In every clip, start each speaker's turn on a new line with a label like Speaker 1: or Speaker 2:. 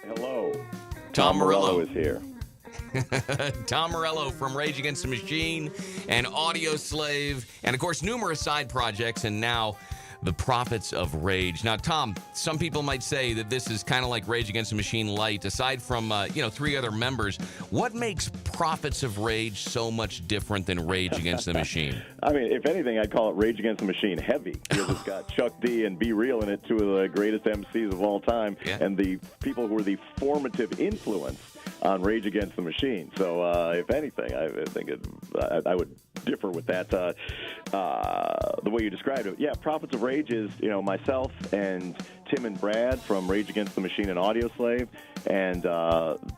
Speaker 1: Hello.
Speaker 2: Tom Morello
Speaker 1: is here.
Speaker 2: Tom Morello from Rage Against the Machine and Audioslave, and of course numerous side projects, and now the Prophets of Rage. Now, Tom, some people might say that this is kind of like Rage Against the Machine light. Aside from three other members, what makes Prophets of Rage so much different than Rage Against the Machine?
Speaker 1: I mean, if anything, I'd call it Rage Against the Machine heavy, because it's got Chuck D and Be Real in it, two of the greatest MCs of all time, and the people who were the formative influence on Rage Against the Machine. So, if anything, I think I would differ with that. The way you described it, yeah, Prophets of Rage is myself and Tim and Brad from Rage Against the Machine and Audioslave, and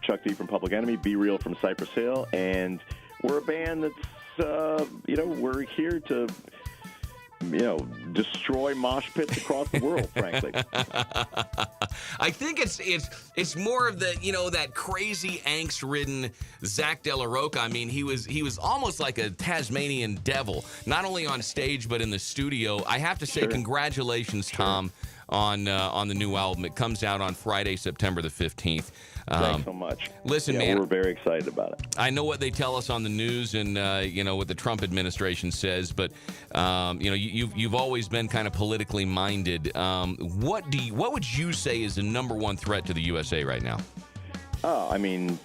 Speaker 1: Chuck D from Public Enemy, Be Real from Cypress Hill, and we're a band that's we're here to destroy mosh pits across the world, frankly.
Speaker 2: I think it's more of the, that crazy angst-ridden Zach De La Rocha. I mean, he was almost like a Tasmanian devil, not only on stage but in the studio. I have to say, congratulations, Tom, on the new album. It comes out on Friday, September the 15th.
Speaker 1: Thanks so much.
Speaker 2: Listen, man,
Speaker 1: we're very excited about it.
Speaker 2: I know what they tell us on the news and what the Trump administration says, but you've always been kind of politically minded. What would you say is the number one threat to the USA right now?
Speaker 1: I mean,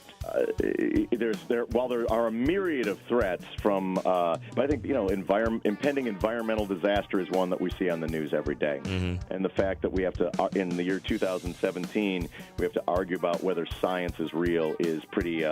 Speaker 1: while there are a myriad of threats from, but I think impending environmental disaster is one that we see on the news every day, and the fact that we have to, in the year 2017, we have to argue about whether science is real is pretty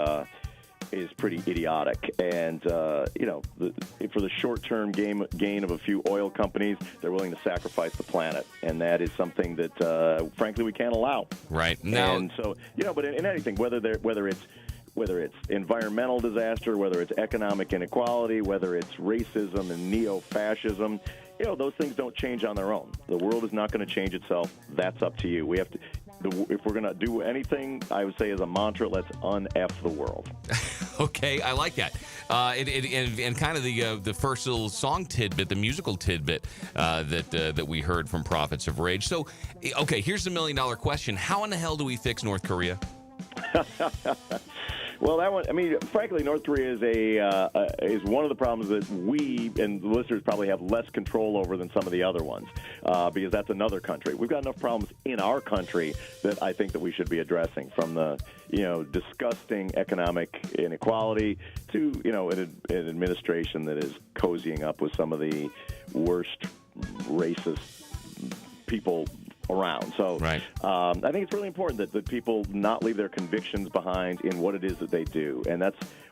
Speaker 1: idiotic. And for the short-term gain of a few oil companies, they're willing to sacrifice the planet, and that is something that, frankly, we can't allow.
Speaker 2: Right now,
Speaker 1: and so but in anything, whether it's environmental disaster, whether it's economic inequality, whether it's racism and neo-fascism, those things don't change on their own. The world is not going to change itself. That's up to you. We have to. If we're going to do anything, I would say as a mantra, let's un-F the world.
Speaker 2: Okay, I like that. And kind of the first little song tidbit, the musical tidbit that we heard from Prophets of Rage. So, okay, here's the $1 million question. How in the hell do we fix North Korea?
Speaker 1: Well, that one, I mean, frankly, North Korea is one of the problems that we and the listeners probably have less control over than some of the other ones, because that's another country. We've got enough problems in our country that I think that we should be addressing, from the, disgusting economic inequality to, an administration that is cozying up with some of the worst racist people around. So
Speaker 2: right.
Speaker 1: I think it's really important that people not leave their convictions behind in what it is that they do. And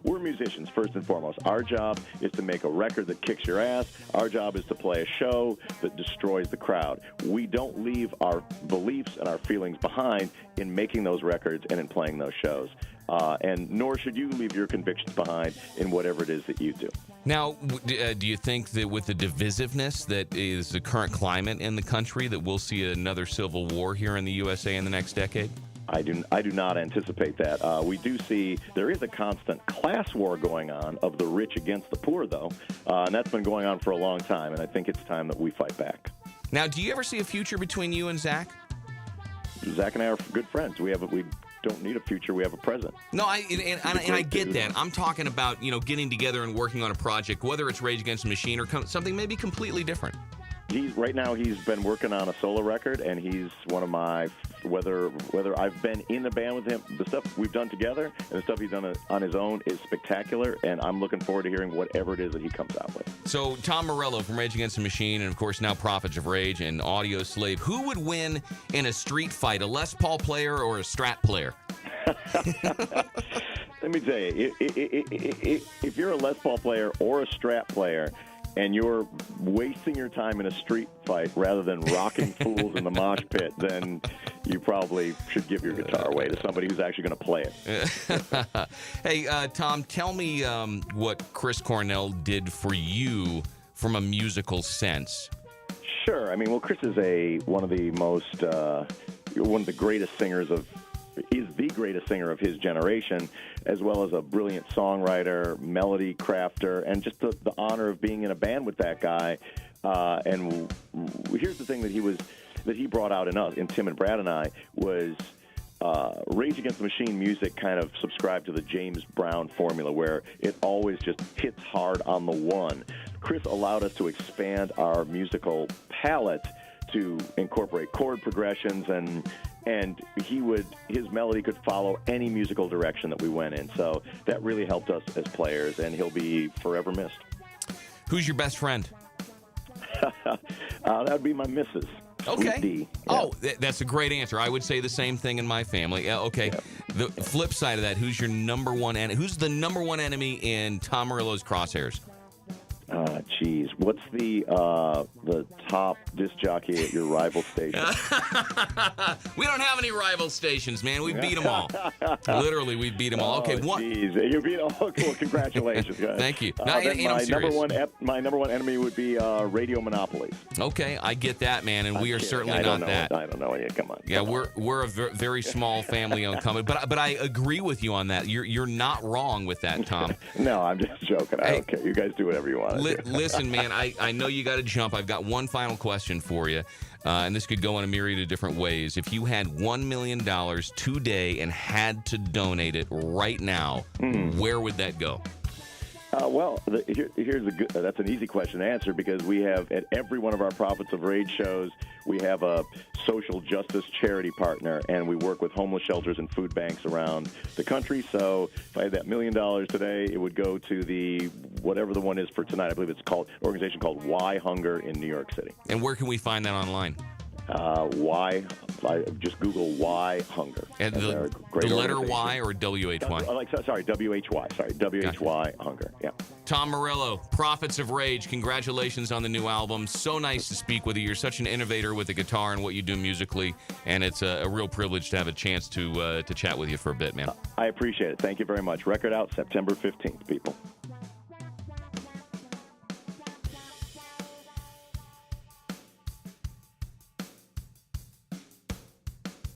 Speaker 1: we're musicians, first and foremost. Our job is to make a record that kicks your ass. Our job is to play a show that destroys the crowd. We don't leave our beliefs and our feelings behind in making those records and in playing those shows. And nor should you leave your convictions behind in whatever it is that you do.
Speaker 2: Now, do you think that with the divisiveness that is the current climate in the country, that we'll see another civil war here in the USA in the next decade?
Speaker 1: I do not anticipate that. We do see there is a constant class war going on of the rich against the poor, though, and that's been going on for a long time, and I think it's time that we fight back.
Speaker 2: Now, do you ever see a future between you and Zach?
Speaker 1: Zach and I are good friends. We don't need a future. We have a present.
Speaker 2: No, I get that. I'm talking about, getting together and working on a project, whether it's Rage Against the Machine or something maybe completely different.
Speaker 1: Right now he's been working on a solo record, and he's one of my, whether I've been in the band with him, the stuff we've done together and the stuff he's done on his own is spectacular, and I'm looking forward to hearing whatever it is that he comes out with. So
Speaker 2: Tom Morello from Rage Against the Machine, and of course now Prophets of Rage and Audioslave. Who would win in a street fight, a Les Paul player or a Strat player?
Speaker 1: Let me tell you, if you're a Les Paul player or a Strat player, and you're wasting your time in a street fight rather than rocking fools in the mosh pit, then you probably should give your guitar away to somebody who's actually going to play it.
Speaker 2: Hey, Tom, tell me what Chris Cornell did for you from a musical sense.
Speaker 1: Sure. I mean, well, Chris is one of the greatest singers he's the greatest singer of his generation, as well as a brilliant songwriter, melody crafter, and just the honor of being in a band with that guy And here's the thing that he brought out in Tim and Brad and I was Rage Against the Machine music kind of subscribed to the James Brown formula where it always just hits hard on the one. Chris allowed us to expand our musical palette to incorporate chord progressions, and his melody could follow any musical direction that we went in. So that really helped us as players, and he'll be forever missed.
Speaker 2: Who's your best friend?
Speaker 1: That would be my missus.
Speaker 2: Okay.
Speaker 1: Yeah.
Speaker 2: Oh, that's a great answer. I would say the same thing in my family. Okay. Yeah. The flip side of that, who's the number one enemy in Tom Morello's crosshairs?
Speaker 1: Geez. What's the top disc jockey at your rival station?
Speaker 2: We don't have any rival stations, man. We beat them all. Literally, we beat them all. Okay, what?
Speaker 1: Jeez, you beat all. Cool. Congratulations, guys.
Speaker 2: Thank you.
Speaker 1: My number one enemy would be radio monopolies.
Speaker 2: Okay, I get that, man, and we are certainly not that.
Speaker 1: I don't know. Yeah, come on.
Speaker 2: Yeah, we're a very small family-owned company, but I agree with you on that. You're not wrong with that, Tom.
Speaker 1: No, I'm just joking. I don't care. You guys do whatever you want.
Speaker 2: Listen, man, I know you got to jump. I've got one final question for you, and this could go in a myriad of different ways. If you had $1 million today and had to donate it right now, where would that go? That's an easy question to answer because we have at every one of our Prophets of Rage shows, we have a social justice charity partner, and we work with homeless shelters and food banks around the country. So if I had that $1 million today, it would go to whatever the one is for tonight. I believe it's an organization called Why Hunger in New York City. And where can we find that online?
Speaker 1: Just Google Why Hunger.
Speaker 2: And the letter Y or W-H-Y?
Speaker 1: W-H-Y. W-H-Y Hunger, yeah.
Speaker 2: Tom Morello, Prophets of Rage, congratulations on the new album. So nice to speak with you. You're such an innovator with the guitar and what you do musically, and it's a real privilege to have a chance to chat with you for a bit, man.
Speaker 1: I appreciate it. Thank you very much. Record out September 15th, people.